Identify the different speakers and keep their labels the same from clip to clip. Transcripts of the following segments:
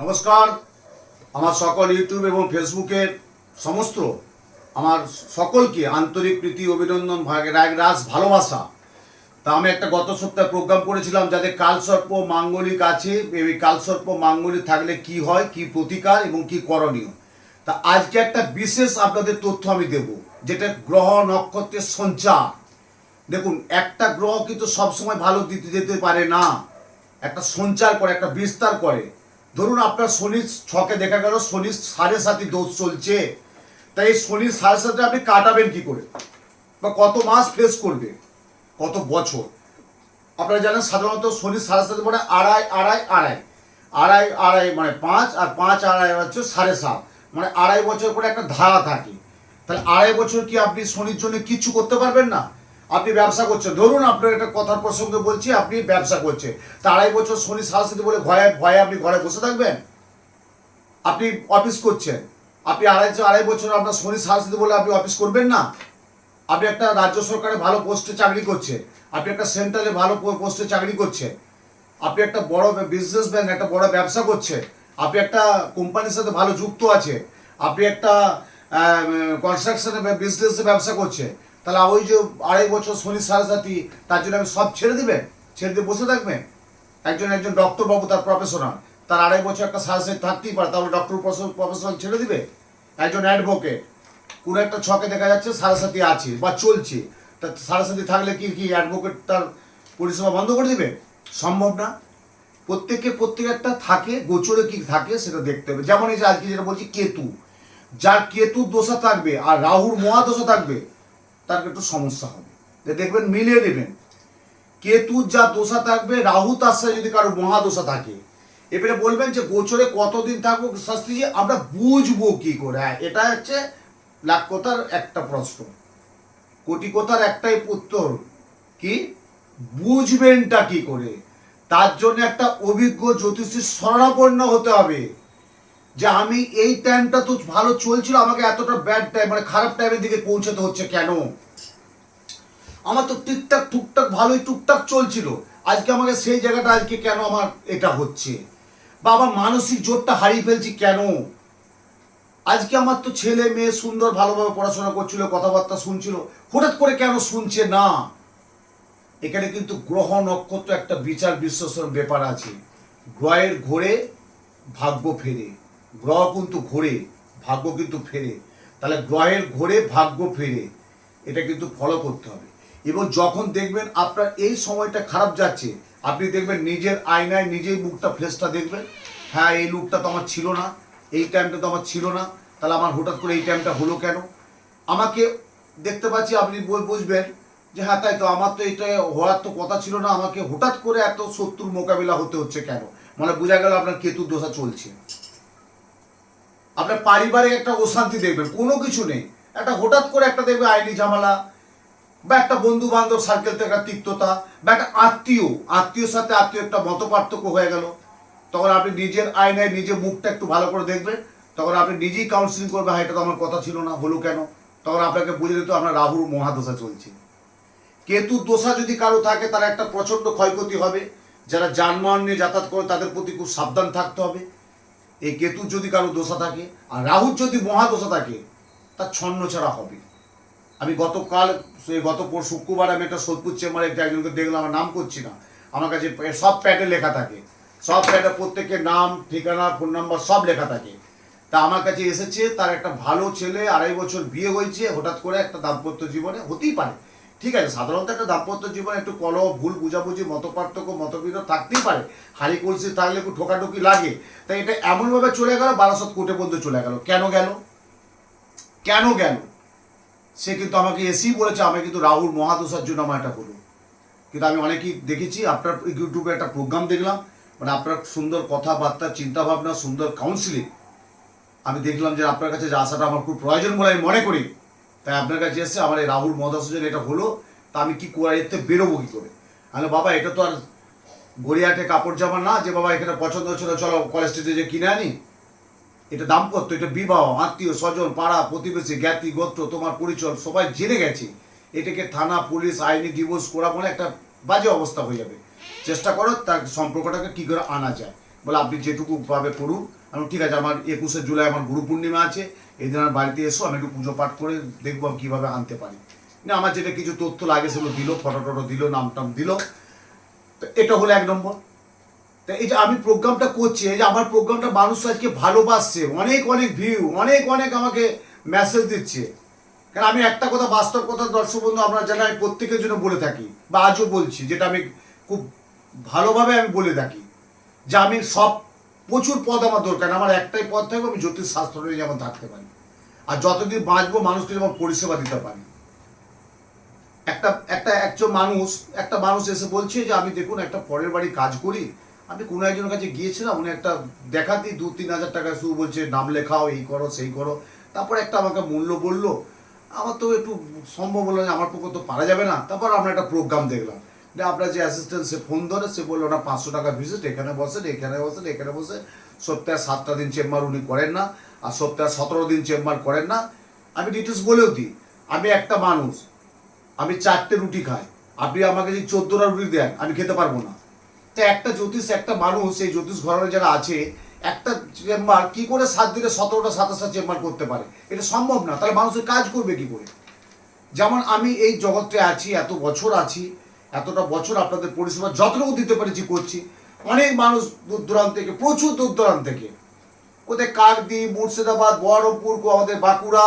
Speaker 1: নমস্কার। আমার সকল ইউটিউব এবং ফেসবুকের সমস্ত আমার সকলকে আন্তরিক প্রীতি অভিনন্দন রাজ ভালোবাসা। তা আমি একটা গত সপ্তাহে প্রোগ্রাম করেছিলাম যাদের কালসর্প মাঙ্গলিক আছে, এই কালসর্প মাঙ্গলিক থাকলে কি হয়, কি প্রতিকার এবং কি করণীয়। তা আজকে একটা বিশেষ আপনাদের তথ্য আমি দেব, যেটা গ্রহ নক্ষত্রের সঞ্চার। দেখুন, একটা গ্রহ কিন্তু সবসময় ভালো দিতে যেতে পারে না, একটা সঞ্চার করে, একটা বিস্তার করে। ধরুন আপনার শনির ছকে দেখা গেল শনির 7.5 দোষ চলছে, তাই এই শনির 7.5 আপনি কাটাবেন কি করে, বা কত মাস ফেস করবে, কত বছর। আপনারা জানেন সাধারণত শনির 7.5 মানে আড়াই আড়াই আড়াই আড়াই আড়াই মানে 5, আর 5 আড়াই হচ্ছে 7.5, মানে আড়াই বছর করে একটা ধারা থাকে। তাহলে আড়াই বছর কি আপনি শনির জন্য কিচ্ছু করতে পারবেন না? আপনি ব্যবসা করছেন, ধরুন আপনার একটা কথার প্রসঙ্গে বলছি, আপনি ব্যবসা করছেন, তা আড়াই বছর শনি 7.5 বলে ভয়ে ভয়ে আপনি ঘরে বসে থাকবেন? আপনি অফিস করছেন, আপনি আড়াই বছর আপনার শনি 7.5 বলে আপনি অফিস করবেন না? আপনি একটা রাজ্য সরকারে ভালো পোস্টে চাকরি করছেন, আপনি একটা সেন্ট্রালে ভালো পোস্টে চাকরি করছেন, আপনি একটা বড় বিজনেসম্যান, একটা বড় ব্যবসা করছেন, আপনি একটা কোম্পানির সাথে ভালো যুক্ত আছে, আপনি একটা কনস্ট্রাকশনের বিজনেসে ব্যবসা করছে, তাহলে ওই যে আড়াই বছর শনি 7.5, তার জন্য আমি সব ছেড়ে দিবেন, ছেড়ে দিয়ে বসে থাকবেন? একজন ডক্টর বাবু, তার প্রফেশনাল, তার আড়াই বছর একটা 7.5 থাকতেই পারে, তাহলে ডক্টর প্রফেশনাল ছেড়ে দিবে? একজন অ্যাডভোকেট, কোনো একটা ছকে দেখা যাচ্ছে 7.5 আছে বা চলছে, তা 7.5 থাকলে কি কি অ্যাডভোকেট তার পরিষেবা বন্ধ করে দিবে? সম্ভব না। প্রত্যেক একটা থাকে, গোচরে কি থাকে সেটা দেখতে হবে। যেমন এই যে আজকে যেটা বলছি, কেতু, যার কেতুর দশা থাকবে আর রাহুর মহাদশা থাকবে, তার একটু সমস্যা হবে। দেখবেন, মিলিয়ে নেবেন, কেতুর যা দশা থাকবে, রাহু তার সাথে যদি কারো মহাদশা থাকে, এবারে বলবেন যে গোচরে কতদিন থাকবো শাস্ত্রীজি, আমরা বুঝবো কি করে? হ্যাঁ, এটা হচ্ছে লাখ কথার একটা প্রশ্ন, কোটি কথার একটাই উত্তর, কি বুঝবেনটা কি করে? তার জন্য একটা অভিজ্ঞ জ্যোতিষীর শরণাপন্ন হতে হবে, যে আমি এই টাইমটা তো ভালো চলছিল, আমাকে এতটা ব্যাড টাইম মানে খারাপ টাইমের দিকে পৌঁছাতে হচ্ছে কেন? আমার তো টুকটাক ভালোই টুকটাক চলছিল, আজকে আমাকে সেই জায়গাটা আজকে কেন আমার এটা হচ্ছে, বা আমার মানসিক জোরটা হারিয়ে ফেলছি কেন? আজকে আমার তো ছেলে মেয়ে সুন্দর ভালোভাবে পড়াশোনা করছিল, কথাবার্তা শুনছিল, হঠাৎ করে কেন শুনছে না? এখানে কিন্তু গ্রহ নক্ষত্র একটা বিচার বিশ্লেষণ ব্যাপার আছে। গ্রহের ঘোরে ভাগ্য ফেরে, গ্রহ কিন্তু ঘোরে, ভাগ্য কিন্তু ফেরে। তাহলে গ্রহের ঘোরে ভাগ্য ফেরে, এটা কিন্তু ফলো করতে হবে। এবং যখন দেখবেন আপনার এই সময়টা খারাপ যাচ্ছে, আপনি দেখবেন নিজের আয়নায় নিজেই মুখটা ফেসটা দেখবেন, হ্যাঁ এই লুকটা তো আমার ছিল না, এই টাইমটা তো আমার ছিল না, তাহলে আমার হঠাৎ করে এই টাইমটা হলো কেন? আমাকে দেখতে পাচ্ছি, আপনি বুঝবেন যে হ্যাঁ তাই তো, আমার তো এটা হওয়ার তো কথা ছিল না, আমাকে হঠাৎ করে এত শত্রুর মোকাবিলা হতে হচ্ছে কেন? মানে বোঝা গেল আপনার কেতুর দশা চলছে। আপনার পারিবারিক একটা অশান্তি দেখবেন, কোনো কিছু নেই, একটা হঠাৎ করে একটা দেখবে আইনি ঝামেলা, বা একটা বন্ধু বান্ধব সার্কেল থেকে একটা তিক্ততা, বা একটা আত্মীয়র সাথে আত্মীয় একটা মত পার্থক্য হয়ে গেল, তখন আপনি নিজের আয়নায় নিজের মুখটা একটু ভালো করে দেখবেন, তখন আপনি নিজেই কাউন্সিলিং করবেন, হ্যাঁ এটা তো আমার কথা ছিল না, হলো কেন? তখন আপনাকে বুঝে দিত আপনার রাহুর মহাদশা চলছে। কেতুর দোষা যদি কারো থাকে, তার একটা প্রচণ্ড ক্ষয়ক্ষতি হবে। যারা যানবাহন নিয়ে যাতায়াত করে তাদের প্রতি খুব সাবধান থাকতে হবে, এই কেতুর যদি কারো দোষা থাকে। আর রাহুর যদি মহাদশা থাকে, তার ছন্ন ছাড়া হবে। আমি গত শুক্রবার আমি একটা সোদপুর চেম্বারে একজনকে দেখলাম, আমার নাম করছি না, আমার কাছে সব প্যাডে লেখা থাকে, সব প্যাডে প্রত্যেকের নাম, ঠিকানা, ফোন নাম্বার সব লেখা থাকে। তা আমার কাছে এসেছে, তার একটা ভালো ছেলে, 2.5 বছর বিয়ে হয়েছে, হঠাৎ করে একটা দাম্পত্য জীবনে হতেই পারে, ঠিক আছে, সাধারণত একটা দাম্পত্য জীবনে একটু কলহ, ভুল বুঝাবুঝি, মত পার্থক্য, মতবিরোধ থাকতেই পারে, হাড়ি কলসি থাকলে একটু ঠোকাঠুকি লাগে। তাই এটা এমনভাবে চলে গেল, 1200 কোটে পর্যন্ত চলে গেল। কেন গেল? কেন গেল? সে কিন্তু আমাকে এসেই বলেছে, আমি কিন্তু রাহুর মহাদশার জন্য আমার এটা হলো। কিন্তু আমি অনেকেই দেখেছি, আপনার ইউটিউবে একটা প্রোগ্রাম দেখলাম, মানে আপনার সুন্দর কথাবার্তা, চিন্তাভাবনা, সুন্দর কাউন্সিলিং, আমি দেখলাম যে আপনার কাছে যে আসাটা আমার খুব প্রয়োজন বলে আমি মনে করি। তাই আপনার কাছে এসে আমার এই রাহুল মহাদশা যদি এটা হলো, তা আমি কি করে, এর থেকে বেরোবো কী করে? আমি বাবা, এটা তো আর গড়িয়াটে কাপড় জামা না যে বাবা এখানে পছন্দ হচ্ছিল চলো কলেজ স্ট্রিটে যে কিনে আনি। এটা দাম্পত্য, এটা বিবাহ, আত্মীয় স্বজন, পাড়া প্রতিবেশী, জ্ঞাতি গোত্র, তোমার পরিচয় সবাই জেনে গেছে। এটাকে থানা, পুলিশ, আইনি ডিভোর্স করা মানে একটা বাজে অবস্থা হয়ে যাবে। চেষ্টা করো তার সম্পর্কটাকে কী করে আনা যায়। বলে আপনি যেটুকু ভাবে করুন। আমি ঠিক আছে, আমার 21শে জুলাই আমার গুরু পূর্ণিমা আছে, এই দিন আমার বাড়িতে এসো, আমি একটু পুজো পাঠ করে দেখবো আমি কীভাবে আনতে পারি। না, আমার যেটা কিছু তথ্য লাগে সেগুলো দিল, ফটো টটো দিল, নাম টাম দিল। তো এটা হলো 1 নম্বর। তা এই যে আমি প্রোগ্রামটা করছি, এই যে আমার প্রোগ্রামটা মানুষ আজকে ভালোবাসছে, অনেক অনেক ভিউ, অনেক অনেক আমাকে মেসেজ দিচ্ছে। কারণ আমি একটা কথা, বাস্তব কথা দর্শক বন্ধু আপনারা জানেন, আমি প্রত্যেকের জন্য বলে থাকি বা আজও বলছি, যেটা আমি খুব ভালোভাবে আমি বলে থাকি, যে আমি সব প্রচুর পদ আমার দরকার, আমার একটাই পদ থাকবে, আমি জ্যোতিষ শাস্ত্র নিয়ে যেমন থাকতে পারি, আর যতদিন বাঁচবো মানুষকে যেমন পরিষেবা দিতে পারি। একটা একটা একজন মানুষ, একটা মানুষ এসে বলছে যে আমি দেখুন একটা পরের বাড়ি কাজ করি, আমি কোনো একজনের কাছে গিয়েছিলাম, উনি একটা দেখাতি 2-3 হাজার টাকা শুধু বলছে নাম লেখাও, এই করো সেই করো, তারপর একটা আমাকে মূল্য বললো, আমার তো একটু সম্ভব হলো না, আমার পক্ষে তো পারা যাবে না। তারপর আমরা একটা প্রোগ্রাম দেখলাম, যে আপনার যে অ্যাসিস্ট্যান্ট সে ফোন ধরে, সে বললো ওটা 500 টাকা ভিজিট, এখানে বসেন, এখানে বসেন, এখানে বসে, সপ্তাহে 7টা দিন চেম্বার উনি করেন না, আর সপ্তাহে 17 দিন চেম্বার করেন না। আমি ডিটেলস বলেও দিই, আমি একটা মানুষ, আমি 4টে রুটি খাই, আপনি আমাকে যদি 14টা রুটি দেন আমি খেতে পারবো না। তো একটা জ্যোতিষ, একটা মানুষ, এই জ্যোতিষ ঘরানা যারা আছে, একটা চেম্বার কি করে 7 দিনে 17টা 27টা চেম্বার করতে পারে? এটা সম্ভব না। তাহলে মানুষের কাজ করবে কি করে? যেমন আমি এই জগতে আছি, এত বছর আছি, এতটা বছর আপনাদের পরিষেবা যতটুকু দিতে পেরেছি করছি। অনেক মানুষ দূর দূরান্ত থেকে, প্রচুর দূর দূরান্ত থেকে, কোথায় কাকদ্বীপ, মুর্শিদাবাদ, বহরমপুর, আমাদের বাঁকুড়া,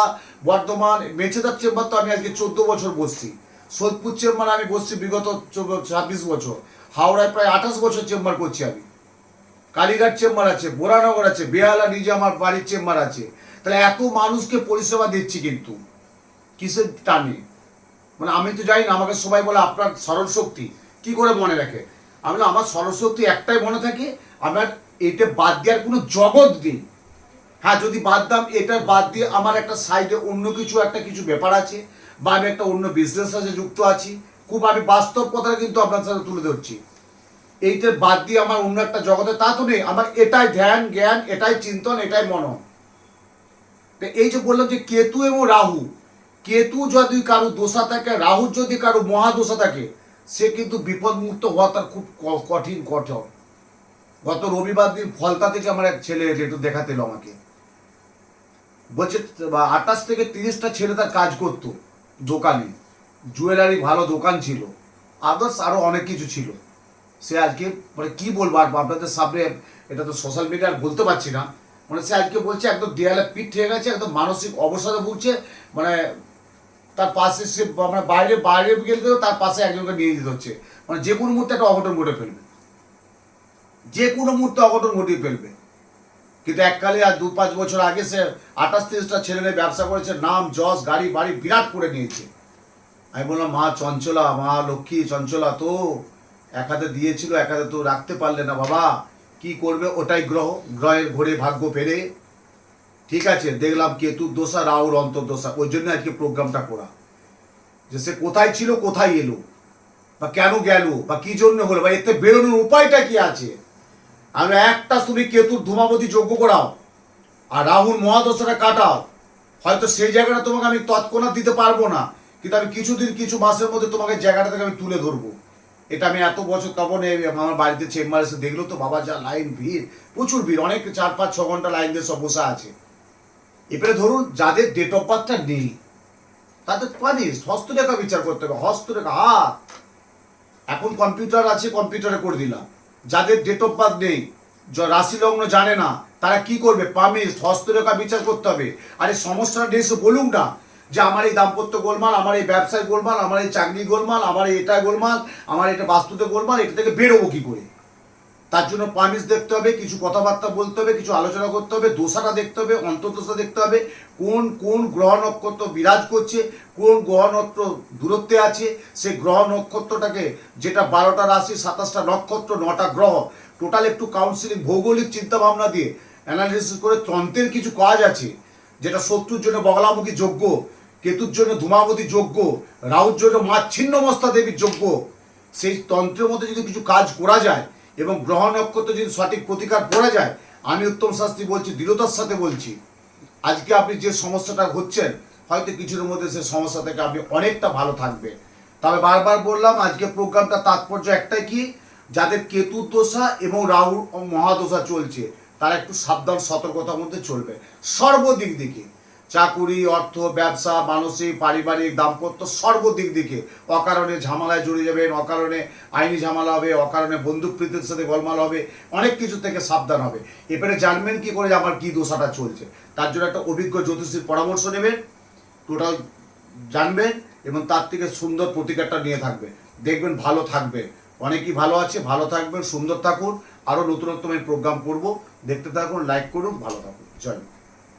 Speaker 1: বর্ধমান, মেছেদার চেম্বার তো আমি আজকে 14 বছর বসছি। সোদপুর চেম্বার আমি বসছি বিগত 26 বছর। হাওড়ায় প্রায় 28 বছর চেম্বার করছি আমি। কালীঘাট চেম্বার আছে, বোরানগর আছে, বেহালা নিজে আমার বাড়ির চেম্বার আছে। তাহলে এত মানুষকে পরিষেবা দিচ্ছি, কিন্তু কিসের টানে? মানে আমি তো জানি না, আমাকে সবাই বলে আপনার সরল শক্তি কি করে মনে রাখে? আমি বলি আমার সরল শক্তি একটাই মনে থাকে, আমার এটা বাদ দেওয়ার কোনো জগৎ নেই। হ্যাঁ, যদি বাদ দাম, এটার বাদ দিয়ে আমার একটা সাইডে অন্য কিছু একটা কিছু ব্যাপার আছে, বা আমি একটা অন্য বিজনেস সাথে যুক্ত আছি। খুব আমি বাস্তব কথা কিন্তু আপনার সাথে তুলে ধরছি। এইটার বাদ দিয়ে আমার অন্য একটা জগতে তা তো নেই। আমার এটাই ধ্যান জ্ঞান, এটাই চিন্তন, এটাই মনন। এই যে বললাম যে কেতু এবং রাহু, কেতু যদি কারো দোষা থাকে, রাহু যদি কারো মহাদোষা থাকে, সে কিন্তু বিপদমুক্ত হওয়া তার খুব কঠিন কঠোর। গত রবিবার দিন ফলতা থেকে আমার এক ছেলে একটু দেখাতে এলো আমাকে, বলছে 28 থেকে 30টা ছেলে তার কাজ করতো দোকানে, জুয়েলারি ভালো দোকান ছিল, আদার্স আরও অনেক কিছু ছিল। সে আজকে মানে কি বলবো আর আপনাদের সামনে, এটা তো সোশ্যাল মিডিয়ায় বলতে পারছি না, মানে সে আজকে বলছে একদম দেয়ালে পিঠ হয়ে গেছে, একদম মানসিক অবসাদে ভুগছে। মানে তার পাশে সে মানে বাইরে বাইরে গেলেও তার পাশে একজনকে নিয়ে যেতে হচ্ছে, মানে যে কোনো মুহূর্তে একটা অঘটন ঘটে ফেলবে, যে কোনো মুহূর্তে অঘটন ঘটিয়ে ফেলবে। কিন্তু এককালে আর 2-5 বছর আগে সে 28-30টা ছেলেদের ব্যবসা করেছে, নাম যশ গাড়ি বাড়ি বিরাট করে নিয়েছে। আমি বললাম মা চঞ্চলা, মা লক্ষ্মী চঞ্চলা তো এক হাতে দিয়েছিল, এক হাতে তো রাখতে পারলে না বাবা, কি করবে? ওটাই গ্রহ, গ্রহের ঘোরে ভাগ্য ফেরে। ঠিক আছে, দেখলাম কেতুর দোষা, রাহুর অন্তর্দশা, ওই জন্য আজকে প্রোগ্রামটা করা, যে সে কোথায় ছিল, কোথায় এলো, বা কেন গেল, বা কি জন্য হলো, বা এতে বেরোনোর উপায়টা কি আছে। আমরা একটা তুমি কেতুর ধূমাবতী যজ্ঞ করাও, আর রাহুর মহাদশাটা কাটাও, হয়তো সেই জায়গাটা তোমাকে আমি তৎক্ষণাৎ দিতে পারবো না, কিন্তু আমি কিছুদিন কিছু মাসের মধ্যে তোমাকে জায়গাটা থেকে আমি তুলে ধরবো। এটা আমি এত বছর, তখন আমার বাড়িতে চেম্বার এসে দেখলো তো বাবা, যা লাইন, ভিড়, প্রচুর ভিড়, অনেক 4-5-6 ঘন্টা লাইন দিয়ে সব বসে আছে। এবারে ধরুন যাদের ডেট অফ বার্থটা নেই, তাদের পানিশ হস্তরেখা বিচার করতে হবে, হস্তরেখা হাত। এখন কম্পিউটার আছে, কম্পিউটারে করে দিলাম। যাদের ডেট অফ বার্থ নেই, রাশি লগ্ন জানে না, তারা কি করবে? পামিস্ট হস্তরেখা বিচার করতে হবে। আর এই সমস্যাটা এসে বলুন না যে আমার এই দাম্পত্য গোলমাল, আমার এই ব্যবসায় গোলমাল, আমার এই চাকরি গোলমাল, আমার এটা গোলমাল, আমার এটা বাস্তুতে গোলমাল, এটা থেকে বেরোবো কি করে? তার জন্য পামিশ দেখতে হবে, কিছু কথাবার্তা বলতে হবে, কিছু আলোচনা করতে হবে, দোষাটা দেখতে হবে, অন্তর্দশা দেখতে হবে, কোন কোন গ্রহ নক্ষত্র বিরাজ করছে, কোন গ্রহ নক্ষত্র দূরত্বে আছে, সেই গ্রহ নক্ষত্রটাকে, যেটা 12টা রাশি, 27টা নক্ষত্র, 9টা গ্রহ, টোটাল একটু কাউন্সিলিং, ভৌগোলিক চিন্তাভাবনা দিয়ে অ্যানালিসিস করে তন্ত্রের কিছু কাজ আছে, যেটা শত্রুর জন্য বগলামুখী যজ্ঞ, কেতুর জন্য ধূমাবতী যজ্ঞ, রাহুর জন্য মা ছিন্নমস্তা দেবীর যজ্ঞ। সেই তন্ত্রের মধ্যে যদি কিছু কাজ করা যায় এবং গ্রহ নক্ষত্র যদি সঠিক প্রতিকার করা যায়, আমি উত্তম শাস্ত্রী বলছি, দৃঢ়তার সাথে বলছি, আজকে আপনি যে সমস্যাটা হচ্ছেন, হয়তো কিছুর মধ্যে সেই সমস্যা থেকে আপনি অনেকটা ভালো থাকবে। তবে বারবার বললাম, আজকে প্রোগ্রামটা তাৎপর্য একটাই কি, যাদের কেতুর দশা এবং রাহুর মহাদশা চলছে তারা একটু সাবধান সতর্কতার মধ্যে চলবে সর্বদিক দিকে, চাকুরি, অর্থ, ব্যবসা, মানসিক, পারিবারিক, দাম্পত্য, সর্বদিক দিকে অকারণে ঝামেলায় জড়িয়ে যাবেন, অকারণে আইনি ঝামেলা হবে, অকারণে বন্ধুপ্রীতির সাথে গোলমাল হবে, অনেক কিছু থেকে সাবধান হবে। এবারে জানবেন কি করে যে আমার কী দোষাটা চলছে, তার জন্য একটা অভিজ্ঞ জ্যোতিষীর পরামর্শ নেবেন, টোটাল জানবেন এবং তার থেকে সুন্দর প্রতিকারটা নিয়ে থাকবে, দেখবেন ভালো থাকবে। অনেকেই ভালো আছে, ভালো থাকবেন, সুন্দর থাকুন। আরও নতুনত্ব আমি প্রোগ্রাম করবো, দেখতে থাকুন, লাইক করুন, ভালো থাকুন। জয়।